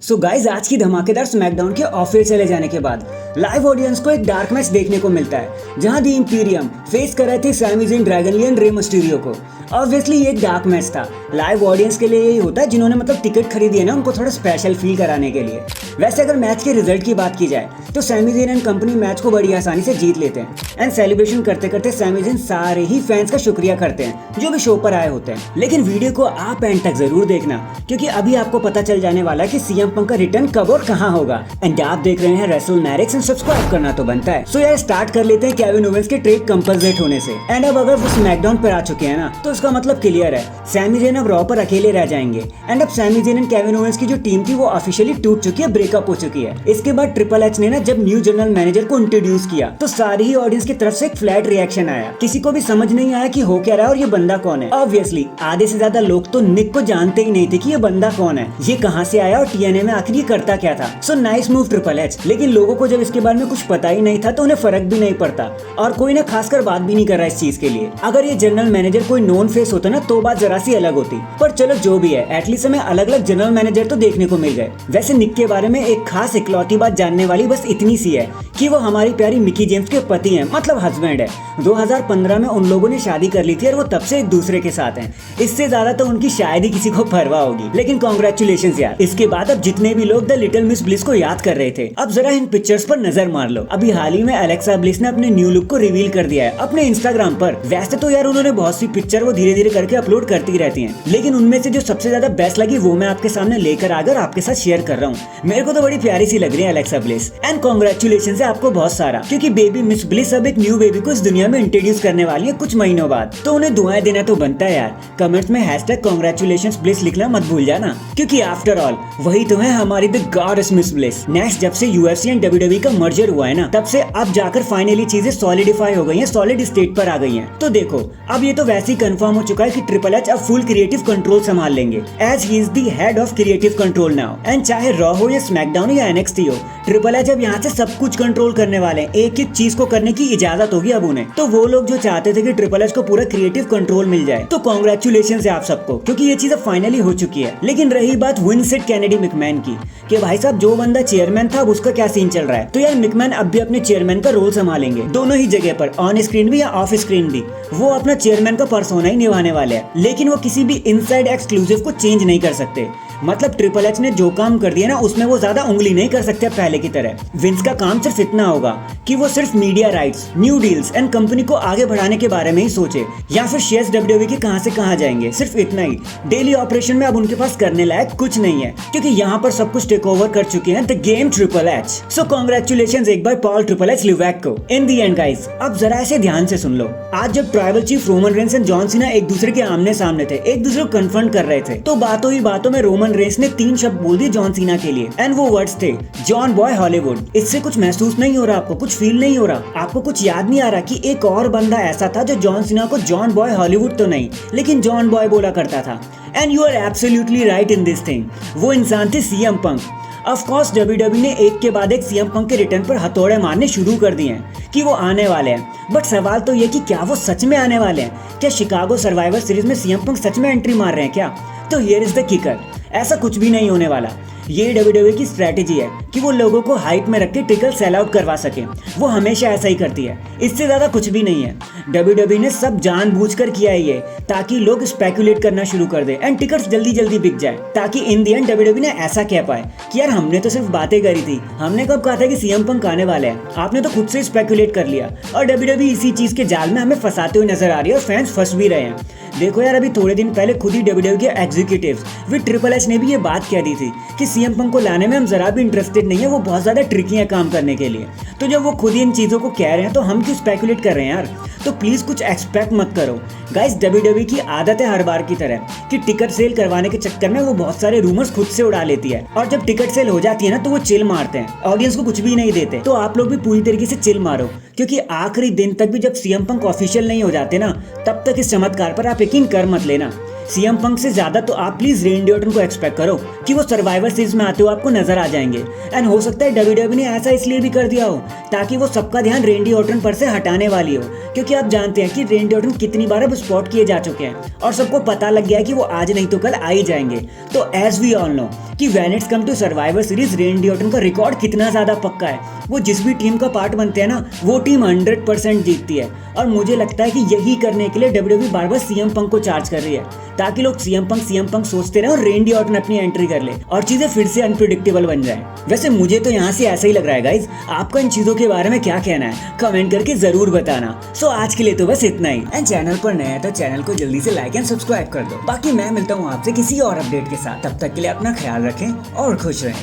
So guys आज की धमाकेदार स्मैकडाउन के ऑफिस चले जाने के बाद लाइव ऑडियंस को एक डार्क मैच देखने को मिलता है जहां दी इंपीरियम फेस कर रहे थे Sami Zayn, Dragon Lee and Rey Mysterio को। ऑब्वियसली ये एक डार्क मैच था। लाइव ऑडियंस के लिए यही होता है, जिन्होंने मतलब टिकट खरीदी है ना, उनको थोड़ा स्पेशल फील कराने के लिए। वैसे अगर मैच के रिजल्ट की बात की जाए तो Sami Zayn and company match को बड़ी आसानी से जीत लेते हैं एंड सेलिब्रेशन करते करते सैमी ज़ेन सारे ही फैंस का शुक्रिया करते हैं जो भी शो पर आए होते हैं। लेकिन वीडियो को आप एंड तक जरूर देखना, क्योंकि अभी आपको पता चल जाने वाला है कि सीएम पंक का रिटर्न कब और कहां होगा। एंड आप देख रहे हैं रेसलमैनिक्स एंड सब्सक्राइब करना तो बनता है। सो यार स्टार्ट कर लेते हैं केविन ओवेंस के ट्रेड कंपल्सेट होने से। एंड अब अगर वो स्मैकडाउन पर आ चुके हैं ना, तो इसका मतलब क्लियर है, सैमी ज़ेन अब रॉ पर अकेले रह जाएंगे। एंड अब Sami Zayn and Kevin Owens की जो टीम थी वो ऑफिशियली टूट चुकी है, ब्रेकअप हो चुकी है। इसके बाद ट्रिपल एच ने ना जब न्यू जनरल मैनेजर को इंट्रोड्यूस किया तो सारी ही ऑडियंस की तरफ से एक फ्लैट रिएक्शन आया। किसी को भी समझ नहीं आया कि हो क्या रहा है और ये बंदा कौन है। ऑब्वियसली आधे से ज्यादा लोग तो निक को जानते ही नहीं थे कि ये बंदा कौन है, ये कहां से आया और टीएनए में आखिर ये करता क्या था। So nice move triple H. लेकिन लोगों को जब इसके बारे में कुछ पता ही नहीं था तो उन्हें फर्क भी नहीं पड़ता और कोई ना खासकर बात भी नहीं कर रहा इस चीज के लिए। अगर ये जनरल मैनेजर कोई नोन फेस होता ना तो बात जरा सी अलग होती, पर चलो जो भी है, एटलीस्ट हमें अलग अलग जनरल मैनेजर तो देखने को मिल गए। वैसे निक के बारे में एक खास इकलौती बात जानने वाली बस इतनी सी है कि वो हमारी प्यारी मिकी जेम्स के पति हैं, मतलब हस्बैंड है। 2015 में उन लोगों ने शादी कर ली थी और वो तब से एक दूसरे के साथ हैं। इससे ज्यादा तो उनकी शायद ही किसी को परवाह होगी। लेकिन कांग्रेचुलेशंस यार। इसके बाद अब जितने भी लोग द लिटिल मिस ब्लिस को याद कर रहे थे, अब जरा इन पिक्चर्स पर नजर मार लो। अभी हाल ही में एलेक्सा ब्लिस ने अपने न्यू लुक को रिवील कर दिया है अपने इंस्टाग्राम पर। वैसे तो यार उन्होंने बहुत सी पिक्चर वो धीरे धीरे करके अपलोड करती रहती हैं, लेकिन उनमें से जो सबसे ज्यादा बेस्ट लगी वो मैं आपके सामने लेकर आकर आपके साथ शेयर कर रहा हूँ। मेरे को तो बड़ी प्यारी सी लग रही है एलेक्सा ब्लिस। एंड कांग्रेचुलेशंस है आपको बहुत सारा, क्योंकि बेबी मिस ब्लिस अब एक न्यू बेबी को इस दुनिया में इंट्रोड्यूस करने वाली है कुछ महीनों बाद। तो उन्हें दुआएं देना तो बनता है यार। कमेंट्स में #कांग्रेचुलेशंस ब्लिस लिखना मत भूल जाना, क्योंकि आफ्टर ऑल वही तो है हमारी the goddess miss bliss. Next जब से यूएफसी एंड डब्ल्यूडब्ल्यूई का मर्जर हुआ है ना, तब से अब जाकर फाइनली चीजें सॉलिडिफाई हो गई हैं, सॉलिड स्टेट पर आ गई हैं। तो देखो अब ये तो वैसे ही कंफर्म हो चुका है कि ट्रिपल एच अब फुल क्रिएटिव कंट्रोल संभाल लेंगे, as he is the head of creative control now. And चाहे रॉ हो या स्मैकडाउन या एनएक्सटी हो, ट्रिपल एच अब यहाँ से सब कुछ कंट्रोल करने वाले हैं। एक एक चीज को करने की इजाजत होगी अब उन्हें। तो वो लोग जो चाहते थे कि ट्रिपल एच को पूरा क्रिएटिव कंट्रोल मिल जाए, तो कांग्रेचुलेशंस है आप सबको, क्योंकि ये चीज अब फाइनली हो चुकी है। लेकिन रही बात विंसेंट केनेडी मैकमैन की, कि भाई साहब जो बंदा चेयरमैन था अब उसका क्या सीन चल रहा है। तो यार मैकमैन अब भी अपने चेयरमैन का रोल संभालेंगे, दोनों ही जगह पर, ऑन स्क्रीन भी या ऑफ स्क्रीन भी। वो अपना चेयरमैन का पर्सोना ही निभाने वाले हैं, लेकिन वो किसी भी इनसाइड एक्सक्लूसिव को चेंज नहीं कर सकते। मतलब ट्रिपल एच ने जो काम कर दिया ना, उसमें वो ज्यादा उंगली नहीं कर सकते पहले की तरह। विंस का काम सिर्फ इतना होगा कि वो सिर्फ media rights, new deals and company को आगे बढ़ाने के बारे में ही सोचे, या फिर शेयर्स डब्ल्यूडब्ल्यूई के कहां से कहां जाएंगे, सिर्फ इतना ही। डेली ऑपरेशन में अब उनके पास करने लायक कुछ नहीं है, क्योंकि यहाँ पर सब कुछ टेक ओवर कर चुके हैं the game triple H. So congratulations एक बार पॉल ट्रिपल एच लिवैक को। इन दी एंड गाइस, अब जरा ऐसे ध्यान से सुन लो। आज जब tribal chief Roman Reigns and John Cena एक दूसरे के आमने सामने थे, एक दूसरे को कन्फ्रंट कर रहे थे, तो बातों ही बातों में रोमन रेंस ने 3 शब्द बोल दिए जॉन सीना के लिए, एंड वो वर्ड्स थे जॉन बॉय हॉलीवुड। इससे कुछ महसूस नहीं हो रहा आपको, कुछ फील नहीं हो रहा आपको, कुछ याद नहीं आ रहा कि एक और बंदा ऐसा था जो जॉन सीना को जॉन बॉय हॉलीवुड तो नहीं लेकिन जॉन बॉय बोला करता था। And you are absolutely right in this thing. वो इंसान थे CM Punk. Of course WWE ने एक के बाद एक सीएम पंक के रिटर्न पर हथौड़े मारने शुरू कर दिए हैं कि वो आने वाले हैं, बट सवाल तो ये कि क्या वो सच में आने वाले हैं? क्या शिकागो सर्वाइवर सीरीज में सीएम पंक सच में एंट्री मार रहे हैं क्या? तो हियर इज द किकर, ऐसा कुछ भी नहीं होने वाला। ये डब्ल्यूडब्ल्यूई की स्ट्रेटेजी है कि वो लोगों को हाइप में रख के टिकट सेल आउट करवा सके। वो हमेशा ऐसा ही करती है, इससे ज्यादा कुछ भी नहीं है। डब्ल्यूडब्ल्यूई ने सब जानबूझकर किया है ये, ताकि लोग स्पेकुलेट करना शुरू कर दे एंड टिकट्स जल्दी जल्दी बिक जाए, ताकि इन दी एंड डब्ल्यूडब्ल्यूई ने ऐसा कह पाए कि यार हमने तो सिर्फ बातें करी थी, हमने कब कहा था कि सीएम पंक आने वाले हैं, आपने तो खुद से स्पेकुलेट कर लिया। और डब्ल्यूडब्ल्यूई इसी चीज के जाल में हमें फंसाते हुए नजर आ रही है और फैंस फंस भी रहे हैं। देखो यार, अभी थोड़े दिन पहले खुद ही डब्ल्यूडब्ल्यूई के एग्जीक्यूटिव्स विद ट्रिपल एच ने भी ये बात कह दी थी कि सीएम पंक को लाने में हम जरा भी इंटरेस्टेड नहीं है, वो बहुत ज्यादा ट्रिकी है काम करने के लिए। तो जब वो खुद ही इन चीजों को कह रहे हैं तो हम क्यों स्पेकुलेट कर रहे हैं यार? तो प्लीज कुछ एक्सपेक्ट मत करो गाइस। डब्ल्यूडब्ल्यूई की आदत है हर बार की तरह कि टिकट सेल करवाने के चक्कर में वो बहुत सारे रूमर्स खुद से उड़ा लेती है, और जब टिकट सेल हो जाती है ना तो वो चिल मारते हैं, ऑडियंस को कुछ भी नहीं देते। तो आप लोग भी पूरी तरीके से चिल मारो, क्योंकि आखिरी दिन तक भी जब सीएम पंक ऑफिशियल नहीं हो जाते ना, तब तक इस चमत्कार पर आप यकीन कर मत लेना। सीएम पंक से ज्यादा तो आप प्लीज रेंडी ऑर्टन को एक्सपेक्ट करो कि वो सर्वाइवर सीरीज में आते हुए आपको नजर आ जाएंगे। एंड हो सकता है WWE ने ऐसा इसलिए भी कर दिया हो ताकि वो सबका ध्यान रेंडी ऑर्टन पर से हटाने वाली हो, क्योंकि आप जानते हैं कि रेंडी ऑर्टन कितनी बार अब स्पॉट किए जा चुके हैं और सबको पता लग गया है कि वो आज नहीं तो कल आ ही जाएंगे। तो एज वी ऑल नो कि when it's come to Survivor Series Randy Orton का रिकॉर्ड कितना ज्यादा पक्का है। वो जिस भी टीम का पार्ट बनते हैं ना, वो टीम 100% जीतती है। और मुझे लगता है कि यही करने के लिए WWE बार बार सीएम पंक को चार्ज कर रही है ताकि लोग सीएम पंक सोचते रहे और रेंडी ऑर्टन अपनी एंट्री कर ले और चीजें फिर से अनप्रिडिक्टेबल बन जाए। वैसे मुझे तो यहाँ से ऐसा ही लग रहा है गाइज। आपका इन चीजों के बारे में क्या कहना है कमेंट करके जरूर बताना। सो आज के लिए तो बस इतना ही। एंड चैनल पर नया है तो चैनल को जल्दी से लाइक एंड सब्सक्राइब कर दो। बाकी मैं मिलता हूँ आपसे किसी और अपडेट के साथ। तब तक के लिए अपना ख्याल रखें और खुश रहें।